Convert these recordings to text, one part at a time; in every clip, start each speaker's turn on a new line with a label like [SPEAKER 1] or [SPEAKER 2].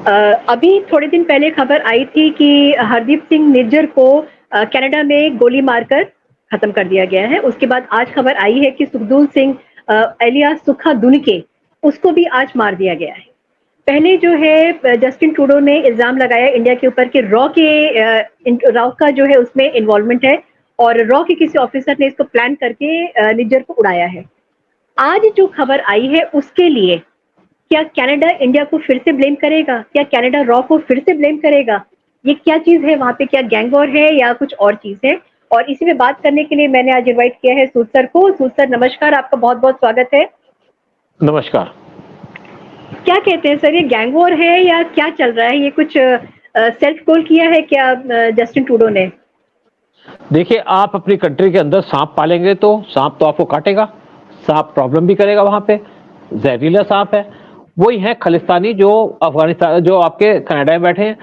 [SPEAKER 1] अभी थोड़े दिन पहले खबर आई थी कि हरदीप सिंह निज्जर को कनाडा में गोली मारकर खत्म कर दिया गया है। उसके बाद आज खबर आई है कि सुखदूल सिंह एलियास सुखा दुनके, उसको भी आज मार दिया गया है। पहले जो है जस्टिन ट्रूडो ने इल्जाम लगाया इंडिया के ऊपर कि रॉ का जो है उसमें इन्वॉल्वमेंट है और रॉ के किसी ऑफिसर ने इसको प्लान करके निज्जर को उड़ाया है। आज जो खबर आई है उसके लिए क्या कनाडा इंडिया को फिर से ब्लेम करेगा? क्या कनाडा रॉ को फिर से ब्लेम करेगा? ये क्या चीज है वहां पे? क्या गैंग वॉर है या कुछ और चीज है? और इसी में बात करने के लिए मैंने आज इनवाइट किया है सूद सर को। सूद सर नमस्कार, आपका बहुत बहुत स्वागत है।
[SPEAKER 2] नमस्कार।
[SPEAKER 1] क्या कहते हैं सर, ये गैंग वॉर है या क्या चल रहा है? ये कुछ सेल्फ गोल किया है क्या जस्टिन ट्रूडो ने?
[SPEAKER 2] देखिए, आप अपनी कंट्री के अंदर सांप पालेंगे तो सांप तो आपको काटेगा, सांप प्रॉब्लम भी करेगा। वहां पे जहरीला सांप है। वही है खालिस्तानी जो अफगानिस्तान, जो आपके कनाडा में बैठे हैं।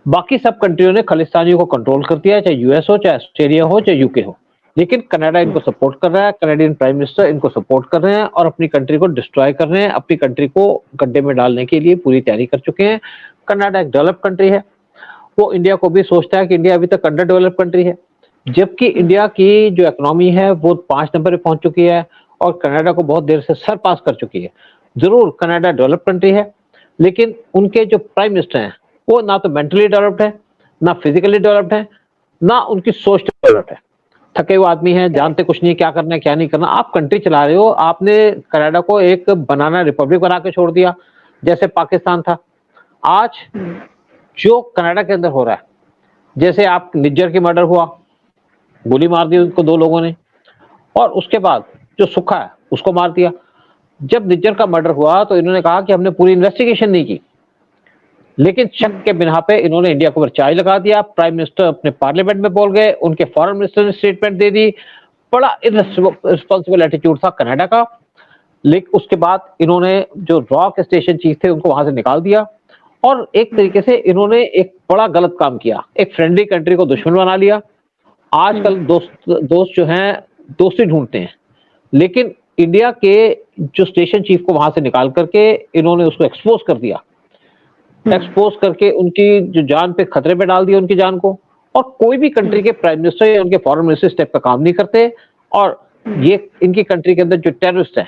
[SPEAKER 2] बाकी सब कंट्रियों ने खालिस्तानियों को कंट्रोल कर दिया है, चाहे यूएस हो, चाहे ऑस्ट्रेलिया हो, चाहे यूके हो। लेकिन कनाडा इनको सपोर्ट कर रहा है, कनाडियन प्राइम मिनिस्टर इनको सपोर्ट कर रहे हैं और अपनी कंट्री को डिस्ट्रॉय कर रहे हैं, अपनी कंट्री को गड्ढे में डालने के लिए पूरी तैयारी कर चुके हैं। कनाडा एक डेवलप कंट्री है। वो इंडिया को भी सोचता है कि इंडिया अभी तक अंडर डेवलप कंट्री है, जबकि इंडिया की जो इकोनॉमी है वो 5 नंबर पे पहुंच चुकी है और कनाडा को बहुत देर से सर पास कर चुकी है। जरूर कनाडा डेवलप कंट्री है, लेकिन उनके जो प्राइम मिनिस्टर हैं वो ना तो मेंटली डेवलप्ड है, ना फिजिकली डेवलप्ड है, ना उनकी सोच डेवलप्ड है। थके हुए आदमी हैं, जानते कुछ नहीं क्या करना है क्या नहीं करना। आप कंट्री चला रहे हो, आपने कनाडा को एक बनाना रिपब्लिक बना के छोड़ दिया जैसे पाकिस्तान था। आज जो कनाडा के अंदर हो रहा है, जैसे आप निज्जर की मर्डर हुआ, गोली मार दी उनको 2 लोगों ने, और उसके बाद जो सुखा है उसको मार दिया। जब निज्जर का मर्डर हुआ तो इन्होंने कहा कि हमने पूरी इन्वेस्टिगेशन नहीं की, लेकिन शक के बिना पे इन्होंने इंडिया को ऊपर चार्ज लगा दिया। प्राइम मिनिस्टर अपने पार्लियामेंट में बोल गए, उनके फॉरेन मिनिस्टर ने स्टेटमेंट दे दी। बड़ा इररिस्पांसिबल एटीट्यूड था कनाडा का। लेकिन उसके बाद इन्होंने जो रॉ के स्टेशन चीफ थे उनको वहां से निकाल दिया और एक तरीके से इन्होंने एक बड़ा गलत काम किया, एक फ्रेंडली कंट्री को दुश्मन बना लिया। आजकल दोस्त जो हैं दोस्ती ढूंढते हैं, लेकिन इंडिया के जो स्टेशन चीफ को वहां से निकाल करके इन्होंने उसको एक्सपोज कर दिया। एक्सपोज करके उनकी जो जान पे खतरे पे डाल दिया, उनकी जान को। और कोई भी कंट्री के प्राइम मिनिस्टर या उनके फॉरेन मिनिस्टर स्टेप का काम नहीं करते। और ये इनकी कंट्री के अंदर जो टेररिस्ट है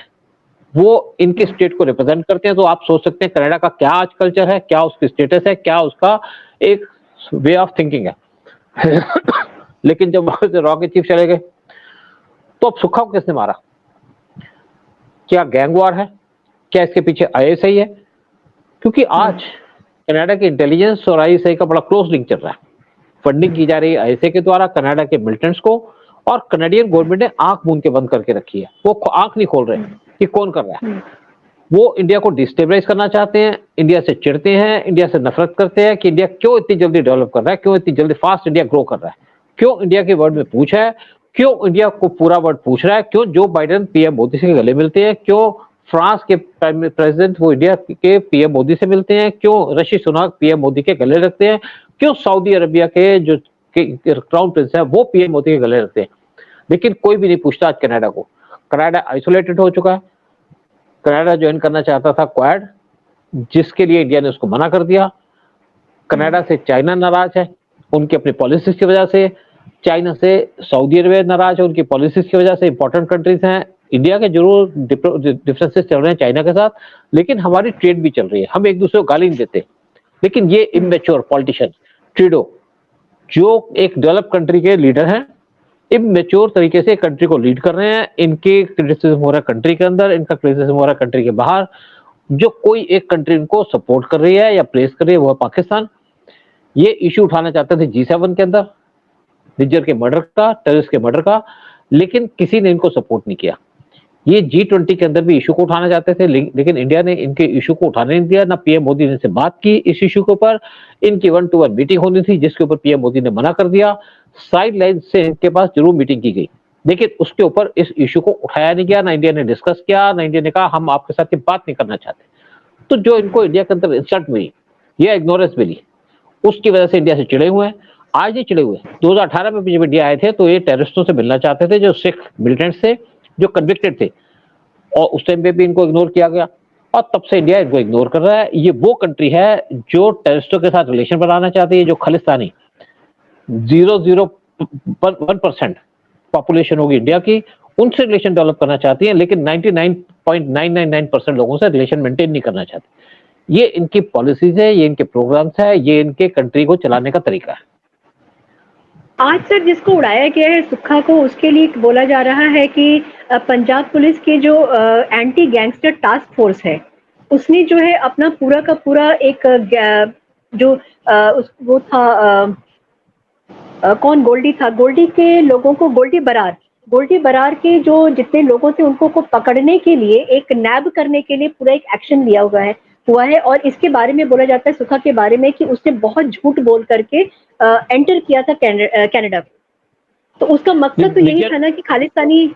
[SPEAKER 2] वो इनके स्टेट को रिप्रेजेंट करते हैं। तो आप सोच सकते हैं कनाडा का क्या आज कल्चर है, क्या उसकी स्टेटस है, क्या उसका एक वे ऑफ थिंकिंग है। लेकिन जब वहां से रॉ के चीफ चले गए तो अब सुखा को किसने मारा? क्या गैंग वॉर है? क्या इसके पीछे आईएसआई है? क्योंकि आज कनाडा के इंटेलिजेंस और आईएसआई का बड़ा क्लोज लिंक चल रहा है। फंडिंग की जा रही है आईएसआई के द्वारा कनाडा के मिलिटेंट्स को, और कनाडियन गवर्नमेंट ने आंख मूंद के बंद करके रखी है। वो आंख नहीं खोल रहे कि कौन कर रहा है। वो इंडिया को डिस्टेबलाइज करना चाहते हैं, इंडिया से चिढ़ते हैं, इंडिया से नफरत करते हैं कि इंडिया क्यों इतनी जल्दी डेवलप कर रहा है, क्यों इतनी जल्दी फास्ट इंडिया ग्रो कर रहा है, क्यों इंडिया के वर्ड में पूछ है, क्यों इंडिया को पूरा वर्ड पूछ रहा है, क्यों जो बाइडेन पीएम मोदी से गले मिलते हैं, क्यों फ्रांस के प्रेसिडेंट वो इंडिया के पीएम मोदी से मिलते हैं, क्यों ऋषि सुनक पीएम मोदी के गले रखते हैं, क्यों सऊदी अरबिया के जो क्राउन प्रिंस है वो पीएम मोदी के गले रखते हैं। लेकिन कोई भी नहीं पूछता आज कनाडा को। कनाडा आइसोलेटेड हो चुका है। कनाडा ज्वाइन करना चाहता था क्वाड, जिसके लिए इंडिया ने उसको मना कर दिया। कनाडा से चाइना नाराज है उनकी अपनी पॉलिसीज की वजह से, चाइना से सऊदी अरबिया नाराज है उनकी पॉलिसीज की वजह से। इंपॉर्टेंट कंट्रीज हैं। इंडिया के जरूर डिफरेंसेस चल रहे हैं चाइना के साथ, लेकिन हमारी ट्रेड भी चल रही है। हम एक दूसरे को गाली नहीं देते। लेकिन ये इमेच्योर पॉलिटिशियन ट्रूडो, जो एक डेवलप कंट्री के लीडर हैं, इमेच्योर तरीके से कंट्री को लीड कर रहे हैं। इनके क्रिटिसिज्म हो रहा है कंट्री के अंदर, इनका क्रिटिसिज्म हो रहा है कंट्री के बाहर। जो कोई एक कंट्री इनको सपोर्ट कर रही है या प्रेस कर रही है वो है पाकिस्तान। ये इशू उठाना चाहते थे G7 के अंदर, निज्जर के मर्डर का, टेररिस्ट के मर्डर का, लेकिन किसी ने इनको सपोर्ट नहीं किया। ये G20 के अंदर भी इशू को उठाना चाहते थे, लेकिन इंडिया ने इनके इशू को उठाने नहीं दिया। ना पीएम मोदी ने से बात की इस इशू के ऊपर। इनकी 1-to-1 मीटिंग होनी थी जिसके ऊपर पीएम मोदी ने मना कर दिया। साइड लाइन से इनके पास जरूर मीटिंग की गई, लेकिन उसके ऊपर इस इशू को उठाया नहीं गया। ना इंडिया ने डिस्कस किया, ना इंडिया ने कहा हम आपके साथ ये बात नहीं करना चाहते। तो जो इनको इंडिया के अंदर इंसल्ट मिली या इग्नोरेंस मिली, उसकी वजह से इंडिया से चिड़े हुए हैं। आज ही चिड़े हुए। 2018 में जब इंडिया आए थे तो ये टेररिस्टों से मिलना चाहते थे, जो सिख मिलिटेंट्स थे, जो कन्विक्टेड थे, और उस टाइम पे भी इनको इग्नोर किया गया। और तब से इंडिया इनको इग्नोर कर रहा है। ये वो कंट्री है जो टेररिस्टों के साथ रिलेशन बनाना चाहती है, जो खालिस्तानी 0.01% पॉपुलेशन होगी इंडिया की, उनसे रिलेशन डेवलप करना चाहती है, लेकिन 99.999% लोगों से रिलेशन मेंटेन नहीं करना चाहती। ये इनकी पॉलिसीज है, ये इनके प्रोग्राम्स है, ये इनके कंट्री को चलाने का तरीका है।
[SPEAKER 1] आज सर जिसको उड़ाया गया है सुक्खा को, उसके लिए बोला जा रहा है कि पंजाब पुलिस के जो एंटी गैंगस्टर टास्क फोर्स है, उसने जो है अपना पूरा का पूरा एक जो वो था कौन गोल्डी था, गोल्डी के लोगों को, गोल्डी बरार के जो जितने लोगों थे उनको को पकड़ने के लिए, एक नैब करने के लिए पूरा एक एक्शन लिया हुआ है। और इसके बारे में बोला जाता है सुखा के बारे में कि उसने बहुत झूठ बोल करके एंटर किया था कनाडा। तो उसका मकसद तो यही था ना कि खालिस्तानी।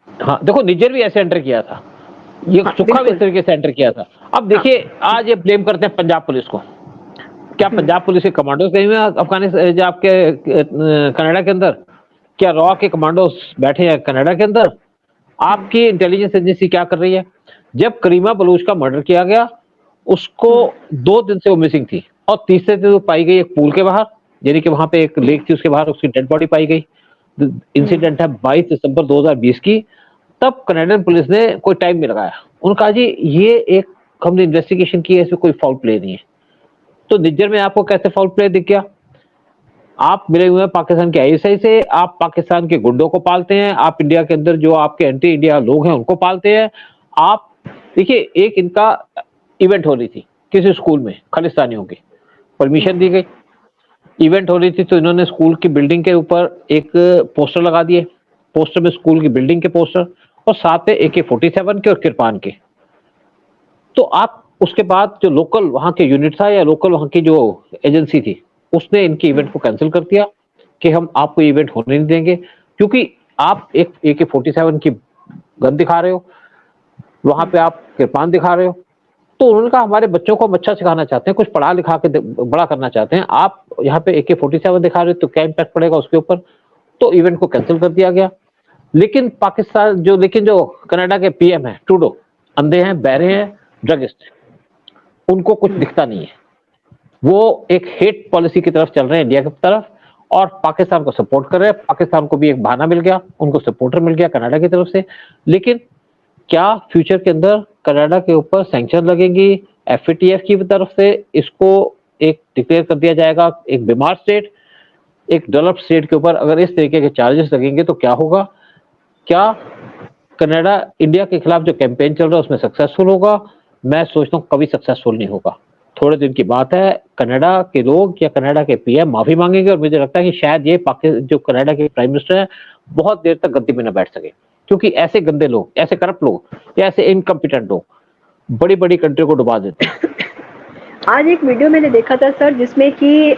[SPEAKER 2] हाँ देखो, निजर भी ऐसे एंटर किया था, ये
[SPEAKER 1] हाँ,
[SPEAKER 2] सुखा भी इस तरीके से एंटर किया था। अब देखिए आज ये ब्लेम करते हैं पंजाब पुलिस को। क्या पंजाब पुलिस के कमांडोज गए हुए हैं अफगानिस्तान, जो आपके कनाडा के अंदर? क्या रॉ के कमांडोज बैठे हैं कनाडा के अंदर? आपकी इंटेलिजेंस एजेंसी क्या कर रही है? जब करीमा बलूच का मर्डर किया गया, उसको 2 दिन से वो मिसिंग थी, और तीसरे दिन वो पाई गई एक पूल के बाहर, यानी कि वहां पे एक लेक थी, उसके बाहर उसकी डेड बॉडी पाई गई। इंसिडेंट है 22 दिसंबर 2020 की। तब कनाडियन पुलिस ने कोई टाइम नहीं लगाया, उन्होंने कहा जी ये एक हमने इन्वेस्टिगेशन की है, इसमें कोई फाउल प्ले नहीं है। तो निज्जर में आपको कैसे फाउल प्ले दिख गया? आप मिले हुए हैं पाकिस्तान के आईएसआई से, आप पाकिस्तान के गुंडों को पालते हैं, आप इंडिया के अंदर जो आपके एंटी इंडिया लोग हैं उनको पालते हैं। आप देखिए, एक इनका इवेंट हो रही थी किसी स्कूल में, खालिस्तानियों की परमिशन दी गई, इवेंट हो रही थी, तो इन्होंने स्कूल की बिल्डिंग के ऊपर एक पोस्टर लगा दिए, पोस्टर में स्कूल की बिल्डिंग के पोस्टर, और साथ में AK-47 के और किरपान के। तो आप उसके बाद जो लोकल वहां के यूनिट था या लोकल वहां की जो एजेंसी थी, उसने इनके इवेंट को कैंसिल कर दिया कि हम आपको इवेंट होने नहीं देंगे, क्योंकि आप एक AK-47 की गन दिखा रहे हो, वहां पे आप किरपान दिखा रहे हो। तो उन्होंने कहा हमारे बच्चों को हम अच्छा सिखाना चाहते हैं, कुछ पढ़ा लिखा के बड़ा करना चाहते हैं, आप यहाँ पे AK-47 दिखा रहे हो तो क्या इम्पैक्ट पड़ेगा उसके ऊपर। तो इवेंट को कैंसिल कर दिया गया। लेकिन जो कनाडा के PM है ट्रूडो, अंधे हैं, बहरे हैं, ड्रगिस्ट, उनको कुछ दिखता नहीं है। वो एक हेट पॉलिसी की तरफ चल रहे हैं, इंडिया की तरफ, और पाकिस्तान को सपोर्ट कर रहे हैं। पाकिस्तान को भी एक बहाना मिल गया, उनको सपोर्टर मिल गया कनाडा की तरफ से। लेकिन क्या फ्यूचर के अंदर कनाडा के ऊपर सैंक्शन लगेंगी FATF की तरफ से? इसको एक डिक्लेयर कर दिया जाएगा, एक बीमार स्टेट, एक डेवलप्ड स्टेट के ऊपर अगर इस तरीके के चार्जेस लगेंगे तो क्या होगा? क्या कनाडा इंडिया के खिलाफ जो कैंपेन चल रहा है उसमें सक्सेसफुल होगा? मैं सोचता हूँ कभी सक्सेसफुल नहीं होगा। थोड़े दिन की बात है, कनाडा के लोग या कनाडा के PM माफी मांगेंगे, और मुझे लगता है कि शायद ये जो कनाडा के प्राइम मिनिस्टर है बहुत देर तक गद्दी में न बैठ सके, क्योंकि ऐसे गंदे लोग, ऐसे करप्ट लोग या ऐसे इनकम्पिटेंट लोग बड़ी बड़ी कंट्री को डुबा देते हैं।
[SPEAKER 1] आज एक वीडियो मैंने देखा था सर, जिसमें कि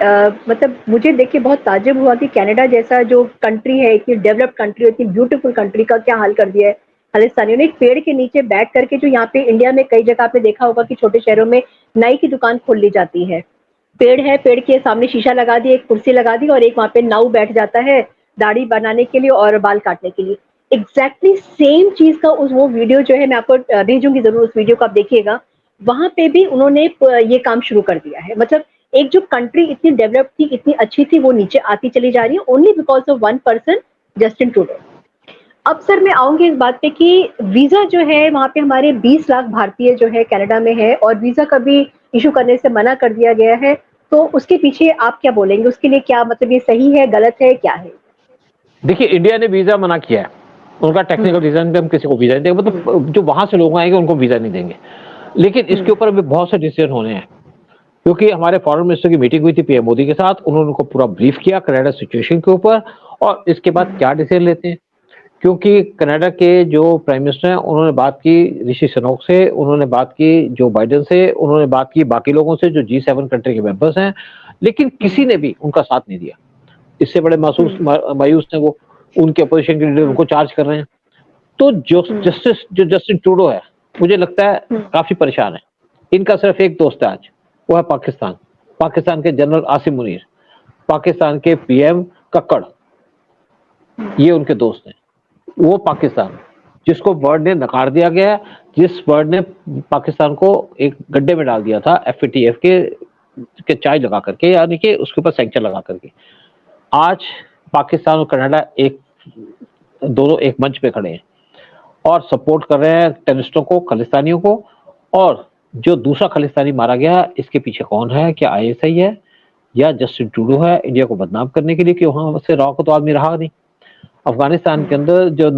[SPEAKER 1] मतलब मुझे देख के बहुत ताज्जुब हुआ कि कनाडा जैसा जो कंट्री है, इतनी डेवलप्ड कंट्री, इतनी ब्यूटीफुल कंट्री का क्या हाल कर दिया है खालिस्तानियों ने। एक पेड़ के नीचे बैठ करके, जो यहाँ पे इंडिया में कई जगह पे देखा होगा कि छोटे शहरों में नाई की दुकान खोल ली जाती है, पेड़ है, पेड़ के सामने शीशा लगा दी, एक कुर्सी लगा दी, और एक वहाँ पे नाऊ बैठ जाता है दाढ़ी बनाने के लिए और बाल काटने के लिए। एग्जैक्टली सेम चीज का वो वीडियो जो है, मैं आपको भेजूंगी जरूर, उस वीडियो को आप देखिएगा। वहां पे भी उन्होंने ये काम शुरू कर दिया है। मतलब एक जो कंट्री इतनी डेवलप थी, इतनी अच्छी थी, वो नीचे आती चली जा रही है, only because of one person, Justin Trudeau. अब सर मैं आऊंगी इस बात पे कि वीजा जो है वहां पे हमारे 20 लाख भारतीय जो है कनाडा में है, और वीजा कभी इशू करने से मना कर दिया गया है। तो उसके पीछे आप क्या बोलेंगे? उसके लिए क्या मतलब, ये सही है, गलत है, क्या है?
[SPEAKER 2] देखिए, इंडिया ने वीजा मना किया है, उनका टेक्निकल रीजन पे हम किसी को वीजा नहीं देंगे, मतलब जो वहां से लोग आएंगे उनको वीजा नहीं देंगे। लेकिन इसके ऊपर अभी बहुत से डिसीजन होने हैं, क्योंकि हमारे फॉरेन मिनिस्टर की मीटिंग हुई थी PM मोदी के साथ, उन्होंने उनको पूरा ब्रीफ किया कनाडा सिचुएशन के ऊपर, और इसके बाद क्या डिसीजन लेते हैं। क्योंकि कनाडा के जो प्राइम मिनिस्टर हैं उन्होंने बात की ऋषि सुनक से, उन्होंने बात की जो बाइडेन से, उन्होंने बात की बाकी लोगों से जो G7 कंट्री के मेंबर्स हैं, लेकिन किसी ने भी उनका साथ नहीं दिया। इससे बड़े मायूस हैं वो, उनके अपोजिशन के लीडर उनको चार्ज कर रहे हैं। तो जो जस्टिन ट्रूडो है, मुझे लगता है काफी परेशान है। इनका सिर्फ एक दोस्त है आज, वो है पाकिस्तान। पाकिस्तान के जनरल आसिम मुनीर, पाकिस्तान के PM कक्कड़, ये उनके दोस्त हैं। वो पाकिस्तान, जिसको वर्ल्ड ने नकार दिया गया है, जिस वर्ल्ड ने पाकिस्तान को एक गड्ढे में डाल दिया था एफएटीएफ के चाय लगा करके, यानी कि उसके ऊपर सैंक्शन लगा करके। आज पाकिस्तान और कनाडा दोनों एक मंच पे खड़े हैं और सपोर्ट कर रहे हैं टेररिस्टों को, खालिस्तानियों को। और जो दूसरा खालिस्तानी मारा गया, इसके पीछे कौन है? क्या आईएसआई है या जस्टिन ट्रूडो है, इंडिया को बदनाम करने के लिए कि वहां से रॉ को तो आदमी रहा नहीं। अफगानिस्तान के अंदर जो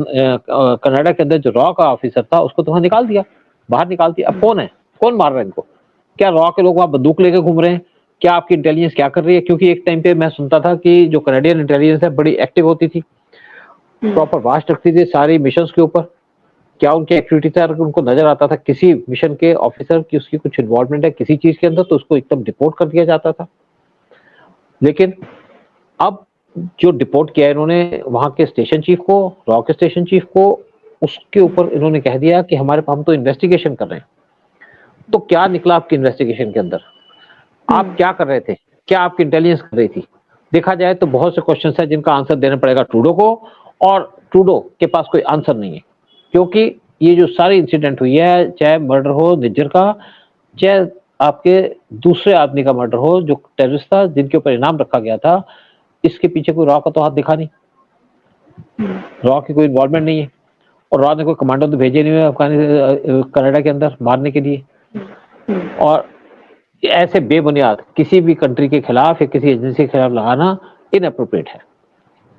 [SPEAKER 2] कनाडा के अंदर जो रॉ का ऑफिसर था, उसको तो वहां निकाल दिया, बाहर निकाल दिया। अब कौन है, कौन मार रहा है इनको? क्या रॉ के लोग वहां बंदूक लेके घूम रहे हैं? क्या आपकी इंटेलिजेंस क्या कर रही है? क्योंकि एक टाइम पे मैं सुनता था कि जो कनाडियन इंटेलिजेंस है बड़ी एक्टिव होती थी, प्रॉपर वाच रखती थी सारी मिशन के ऊपर। क्या उनकी एक्टिविटी था? अगर उनको नजर आता था किसी मिशन के ऑफिसर की उसकी कुछ इन्वॉल्वमेंट है किसी चीज के अंदर, तो उसको एकदम डिपोर्ट कर दिया जाता था। लेकिन अब जो डिपोर्ट किया इन्होंने वहां के स्टेशन चीफ को, रॉ के स्टेशन चीफ को, उसके ऊपर इन्होंने कह दिया कि हम तो इन्वेस्टिगेशन कर रहे हैं। तो क्या निकला आपकी इन्वेस्टिगेशन के अंदर? आप क्या कर रहे थे? क्या आपकी इंटेलिजेंस कर रही थी? देखा जाए तो बहुत से क्वेश्चंस है जिनका आंसर देना पड़ेगा ट्रूडो को, और ट्रूडो के पास कोई आंसर नहीं है। क्योंकि ये जो सारी इंसिडेंट हुई है, चाहे मर्डर हो निज्जर का, चाहे आपके दूसरे आदमी का मर्डर हो जो टेररिस्ट था जिनके ऊपर इनाम रखा गया था, इसके पीछे कोई रॉ का तो हाथ दिखा नहीं, रॉ की कोई इन्वॉल्वमेंट नहीं है। और रॉ ने कोई कमांडो तो भेजे नहीं है कनाडा के अंदर मारने के लिए। और ऐसे बेबुनियाद किसी भी कंट्री के खिलाफ या किसी एजेंसी के खिलाफ लगाना इनअप्रोप्रिएट है।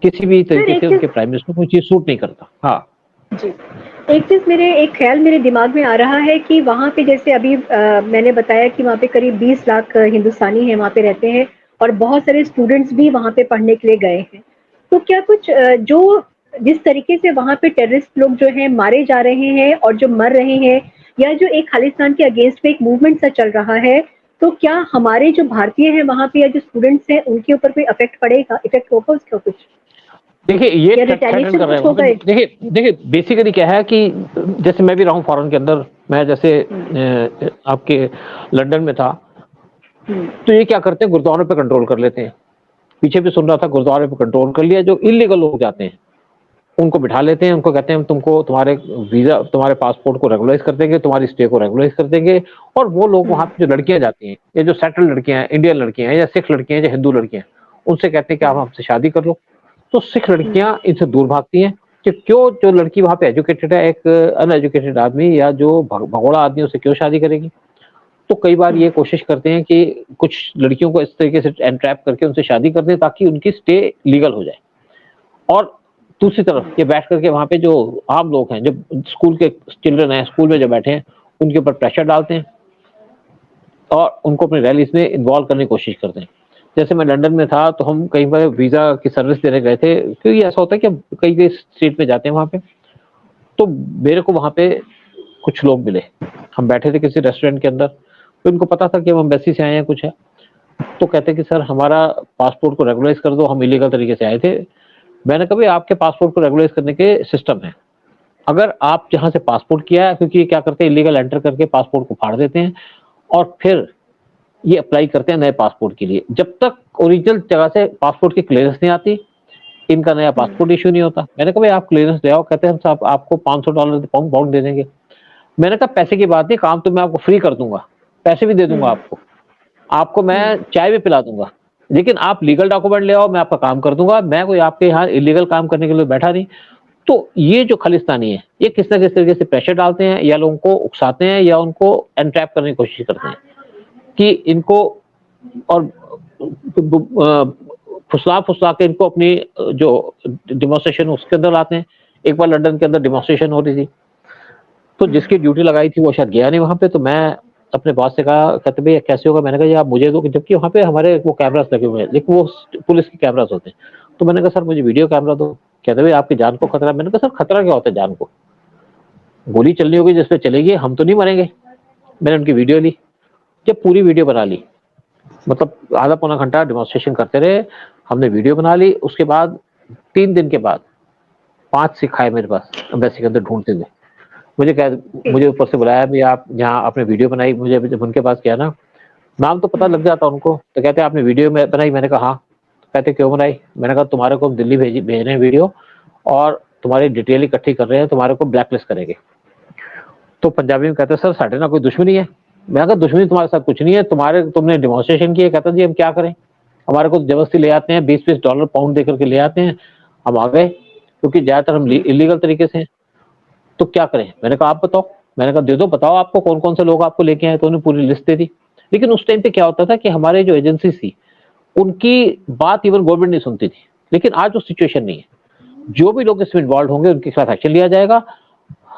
[SPEAKER 2] किसी भी तरीके से उनके प्राइम मिनिस्टर को कोई चीज सूट नहीं करता। हाँ
[SPEAKER 1] जी, एक ख्याल मेरे दिमाग में आ रहा है कि वहाँ पे जैसे अभी मैंने बताया कि वहाँ पे करीब 20 लाख हिंदुस्तानी हैं, वहाँ पे रहते हैं और बहुत सारे स्टूडेंट्स भी वहाँ पे पढ़ने के लिए गए हैं। तो क्या कुछ जो जिस तरीके से वहाँ पे टेररिस्ट लोग जो हैं मारे जा रहे हैं और जो मर रहे हैं, या जो एक खालिस्तान के अगेंस्ट में एक मूवमेंट सा चल रहा है, तो क्या हमारे जो भारतीय हैं वहाँ पे या जो स्टूडेंट्स हैं उनके ऊपर कोई इफेक्ट होगा उसका कुछ?
[SPEAKER 2] देखिए ये
[SPEAKER 1] या
[SPEAKER 2] थ्रेटन
[SPEAKER 1] रिटेलिएशन
[SPEAKER 2] कर रहे
[SPEAKER 1] कुछ होगा?
[SPEAKER 2] हैं। देखिए बेसिकली क्या है कि जैसे मैं भी रहा हूँ फॉरेन के अंदर, मैं जैसे आपके लंदन में था, तो ये क्या करते हैं, गुरुद्वारों पे कंट्रोल कर लेते हैं। पीछे भी सुन रहा था, गुरुद्वारे पे कंट्रोल कर लिया। जो इलीगल लोग जाते हैं उनको बिठा लेते हैं, उनको कहते हैं हम तुमको तुम्हारे वीजा, तुम्हारे पासपोर्ट को रेगुलराइज कर देंगे, तुम्हारी स्टे को रेगुलराइज कर देंगे। और वो लोग वहां पे जो लड़कियां जाती हैं, या जो सेटल लड़कियां हैं, इंडियन लड़कियां हैं या सिख लड़कियां हैं या हिंदू लड़कियां हैं, उनसे कहते हैं कि आप हमसे शादी कर लो। तो सिख लड़कियां इनसे दूर भागती हैं कि क्यों, जो लड़की वहां पे एजुकेटेड है, एक अनएजुकेटेड आदमी या जो भगोड़ा आदमी, उससे क्यों शादी करेगी? तो कई बार ये कोशिश करते हैं कि कुछ लड़कियों को इस तरीके से एंट्रैप करके उनसे शादी कर दें ताकि उनकी स्टे लीगल हो जाए। और दूसरी तरफ ये बैठ करके वहां पे जो आम लोग हैं, जो स्कूल के चिल्ड्रन हैं, स्कूल में जो बैठे हैं, उनके ऊपर प्रेशर डालते हैं और उनको अपनी रैलीज में इन्वॉल्व करने की कोशिश करते हैं। जैसे मैं लंदन में था तो हम कई बार वीजा की सर्विस देने गए थे, क्योंकि ऐसा होता है कि कई कई स्टेट में जाते हैं वहां पे। तो मेरे को वहां पे कुछ लोग मिले, हम बैठे थे किसी रेस्टोरेंट के अंदर, तो उनको पता था कि हम एम्बेसी से आए हैं कुछ है। तो कहते कि सर हमारा पासपोर्ट को रेगुलराइज कर दो, हम इलीगल तरीके से आए थे। मैंने कहा भाई आपके पासपोर्ट को रेगुलराइज करने के सिस्टम है, अगर आप जहां से पासपोर्ट किया है, क्योंकि ये क्या करते हैं, इलीगल एंटर करके पासपोर्ट को फाड़ देते हैं और फिर ये अप्लाई करते हैं नए पासपोर्ट के लिए। जब तक ओरिजिनल जगह से पासपोर्ट की क्लियरेंस नहीं आती, इनका नया पासपोर्ट इशू नहीं होता। मैंने कहा भाई आप क्लियरेंस ले आओ। कहते हैं हम साहब आपको $500 पाउंड दे देंगे। मैंने कहा पैसे की बात नहीं, काम तो मैं आपको फ्री कर दूंगा, पैसे भी दे दूंगा आपको मैं चाय भी पिला दूंगा, लेकिन आप लीगल डॉक्यूमेंट ले आओ, मैं आपका काम कर दूंगा। मैं कोई आपके यहाँ इलीगल काम करने के लिए बैठा नहीं। तो ये जो खालिस्तानी है, ये किस ना किस तरीके से प्रेशर डालते हैं, या लोगों को उकसाते हैं, या उनको एंट्रैप करने की कोशिश करते हैं कि इनको, और फुसला के इनको अपनी जो डिमॉन्स्ट्रेशन उसके अंदर लाते हैं। एक बार लंदन के अंदर डिमॉन्स्ट्रेशन हो रही थी, तो जिसकी ड्यूटी लगाई थी वो शायद गया नहीं वहां पे। तो मैं अपने बॉस से कहा, कहते भाई कैसे होगा? मैंने कहा ये आप मुझे दो, जबकि वहां पे हमारे वो कैमरास लगे हुए हैं, लेकिन वो पुलिस के कैमरास होते हैं। तो मैंने कहा सर मुझे वीडियो कैमरा दो। कहते भाई आपकी जान को खतरा। मैंने कहा सर खतरा क्या होता है जान को? गोली चलनी होगी जिसपे चलेगी, हम तो नहीं मरेंगे। मैंने उनकी वीडियो ली, जब पूरी वीडियो बना ली, मतलब आधा पौना घंटा डिमॉन्स्ट्रेशन करते रहे, हमने वीडियो बना ली। उसके बाद 3 दिन के बाद 5 सिख आए मेरे पास एम्बेसी के अंदर ढूंढते हुए। मुझे ऊपर से बुलाया, भी आप जहाँ आपने वीडियो बनाई, मुझे जब उनके पास गया ना, नाम तो पता लग जाता उनको। तो कहते आपने वीडियो बनाई? मैंने कहा हाँ। कहते क्यों बनाई? मैंने कहा तुम्हारे को हम दिल्ली भेज रहे हैं वीडियो, और तुम्हारी डिटेल इकट्ठी कर रहे हैं, तुम्हारे को ब्लैकलिस्ट करेंगे। तो पंजाबी में कहते हैं सर साढ़े ना कोई दुश्मनी है। मैं कहा दुश्मनी तुम्हारे साथ कुछ नहीं है, तुमने डेमोन्स्ट्रेशन किया। कहता जी हम क्या करें, हमारे को जबरदस्ती ले आते हैं, 20-20 डॉलर पाउंड देकर के ले आते हैं, हम आ गए, क्योंकि ज्यादातर हम इलीगल तरीके से। तो क्या करें? मैंने कहा आप बताओ। मैंने कहा दे दो, बताओ आपको कौन कौन से लोग आपको लेके आए। तो उन्हें पूरी लिस्ट दे दी। लेकिन उस टाइम पे क्या होता था कि हमारे जो एजेंसी थी उनकी बात इवन गवर्नमेंट नहीं सुनती थी। लेकिन आज वो सिचुएशन नहीं है, जो भी लोग इसमें इन्वॉल्व होंगे उनके खिलाफ एक्शन लिया जाएगा।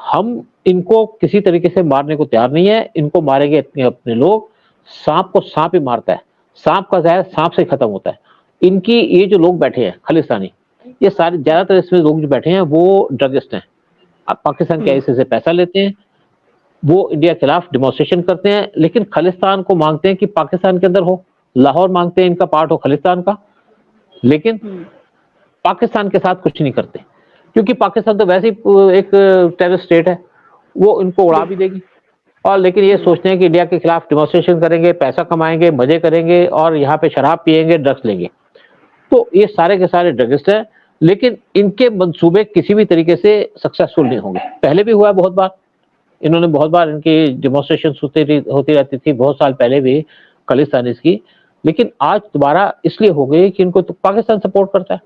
[SPEAKER 2] हम इनको किसी तरीके से मारने को तैयार नहीं है, इनको मारेंगे अपने लोग। सांप को सांप ही मारता है, सांप का जहर सांप से खत्म होता है। इनकी ये जो लोग बैठे हैं खालिस्तानी, ये सारे ज्यादातर इसमें लोग जो बैठे हैं वो ड्रगिस्ट हैं। अब पाकिस्तान के ऐसे से पैसा लेते हैं, वो इंडिया के खिलाफ डिमॉन्स्ट्रेशन करते हैं, लेकिन खालिस्तान को मांगते हैं कि पाकिस्तान के अंदर हो, लाहौर मांगते हैं इनका पार्ट हो खालिस्तान का, लेकिन पाकिस्तान के साथ कुछ नहीं करते, क्योंकि पाकिस्तान तो वैसे ही एक टेररिस्ट स्टेट है, वो इनको उड़ा भी देगी। और लेकिन ये सोचते हैं कि इंडिया के खिलाफ डिमॉन्स्ट्रेशन करेंगे, पैसा कमाएंगे, मजे करेंगे और यहाँ पे शराब पिएंगे, ड्रग्स लेंगे। तो ये सारे के सारे ड्रगिस्ट हैं, लेकिन इनके मंसूबे किसी भी तरीके से सक्सेसफुल नहीं होंगे। पहले भी हुआ है बहुत बार, इन्होंने बहुत बार इनकी डिमॉन्स्ट्रेशन होती रहती थी, बहुत साल पहले भी खालिस्तानी की। लेकिन आज दोबारा इसलिए हो गई कि इनको तो पाकिस्तान सपोर्ट करता है,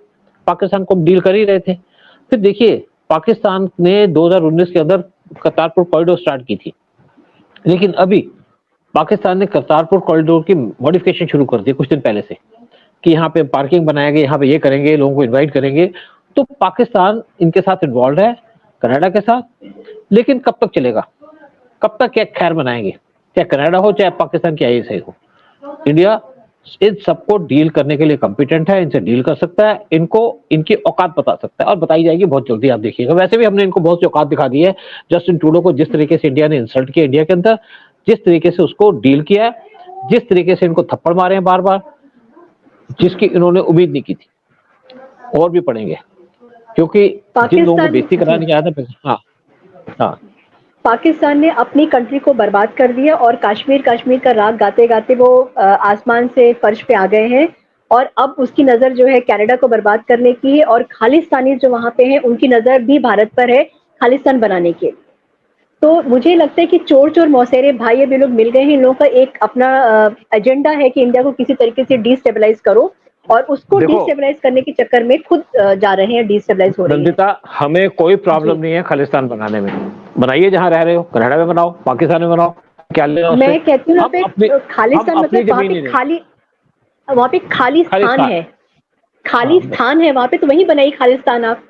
[SPEAKER 2] पाकिस्तान को डील कर ही रहे थे। फिर देखिए पाकिस्तान ने 2019 के अंदर करतारपुर कॉरिडोर स्टार्ट की थी, लेकिन अभी पाकिस्तान ने करतारपुर कॉरिडोर की मॉडिफिकेशन शुरू कर दी कुछ दिन पहले से, कि यहाँ पे पार्किंग बनाएंगे, यहाँ पे ये करेंगे, लोगों को इनवाइट करेंगे। तो पाकिस्तान इनके साथ इन्वॉल्व है, कनाडा के साथ। लेकिन कब तक चलेगा, कब तक क्या खैर बनाएंगे, चाहे कनाडा हो चाहे पाकिस्तान की आईएसआई हो। इंडिया इन सबको डील करने के लिए कॉम्पिटेंट है, इनसे डील कर सकता है, इनको इनकी औकात बता सकता है, और बताई जाएगी बहुत जल्दी, आप देखिएगा। वैसे भी हमने इनको बहुत सी औकात दिखा दी है। जस्टिन ट्रूडो को जिस तरीके से इंडिया ने इंसल्ट किया इंडिया के अंदर, जिस तरीके से उसको डील किया है, जिस तरीके से इनको थप्पड़ मारे हैं बार बार, जिसकी इन्होंने उम्मीद नहीं की थी, और भी पड़ेंगे, क्योंकि जिन लोगों को बेइज्जती कराने की आदत है। हाँ,
[SPEAKER 1] पाकिस्तान ने अपनी कंट्री को बर्बाद कर दिया और कश्मीर का राग गाते गाते वो आसमान से फर्श पे आ गए हैं। और अब उसकी नजर जो है कनाडा को बर्बाद करने की है, और खालिस्तानी जो वहां पे हैं उनकी नजर भी भारत पर है खालिस्तान बनाने की। तो मुझे लगता है कि चोर चोर मौसेरे भाई अभी लोग मिल गए हैं। इन लोगों का एक अपना एजेंडा है कि इंडिया को किसी तरीके से डिस्टेबलाइज करो, और उसको डिस्टेबलाइज करने के चक्कर में खुद जा रहे हैं, डिस्टेबलाइज हो रहे हैं।
[SPEAKER 2] नंदिता, हमें कोई प्रॉब्लम नहीं है खालिस्तान बनाने में, बनाइए जहां रह रहे हो, कनाडा में बनाओ, पाकिस्तान में बनाओ, क्या लेना।
[SPEAKER 1] मैं कहती हूँ खालिस्तान मतलब वहाँ पे खाली स्थान है, खाली स्थान है वहाँ पे, तो वहीं बनाइए खालिस्तान आप।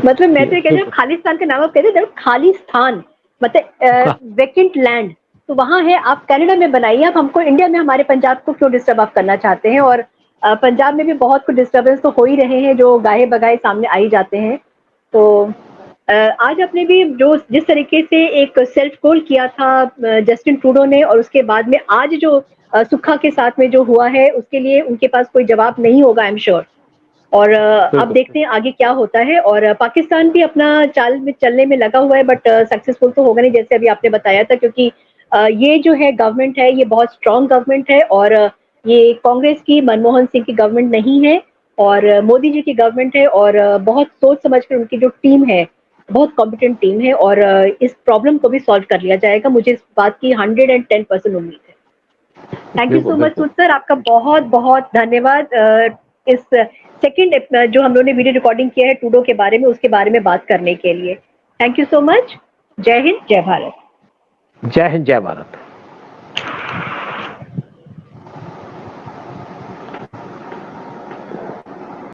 [SPEAKER 1] मतलब मैं तो कहती हूँ खालिस्तान का नाम आप कहते हैं खाली स्थान, मतलब वेकेंट लैंड, तो वहां है, आप कनाडा में बनाइए। आप हमको इंडिया में हमारे पंजाब को क्यों डिस्टर्ब आप करना चाहते हैं? और पंजाब में भी बहुत कुछ डिस्टर्बेंस तो हो ही रहे हैं, जो गाहे बगाहे सामने आ ही जाते हैं। तो आज आपने भी जो जिस तरीके से एक सेल्फ गोल किया था जस्टिन ट्रूडो ने, और उसके बाद में आज जो सुखा के साथ में जो हुआ है, उसके लिए उनके पास कोई जवाब नहीं होगा, आई एम श्योर। और अब देखते हैं आगे क्या होता है। और पाकिस्तान भी अपना चाल में चलने में लगा हुआ है, बट सक्सेसफुल तो होगा नहीं, जैसे अभी आपने बताया था, क्योंकि ये जो है गवर्नमेंट है, ये बहुत स्ट्रांग गवर्नमेंट है, और ये कांग्रेस की, मनमोहन सिंह की गवर्नमेंट नहीं है, और मोदी जी की गवर्नमेंट है। और बहुत सोच समझ कर उनकी जो टीम है, बहुत कॉम्पिटेंट टीम है, और इस प्रॉब्लम को भी सॉल्व कर लिया जाएगा, मुझे इस बात की 110% उम्मीद है। Thank you so much Sood sir, आपका बहुत बहुत धन्यवाद इस सेकंड जो हम लोगों ने वीडियो रिकॉर्डिंग किया है ट्रूडो के बारे में, उसके बारे में बात करने के लिए। Thank you so much. जय हिंद, जय भारत।
[SPEAKER 2] जय हिंद, जय भारत।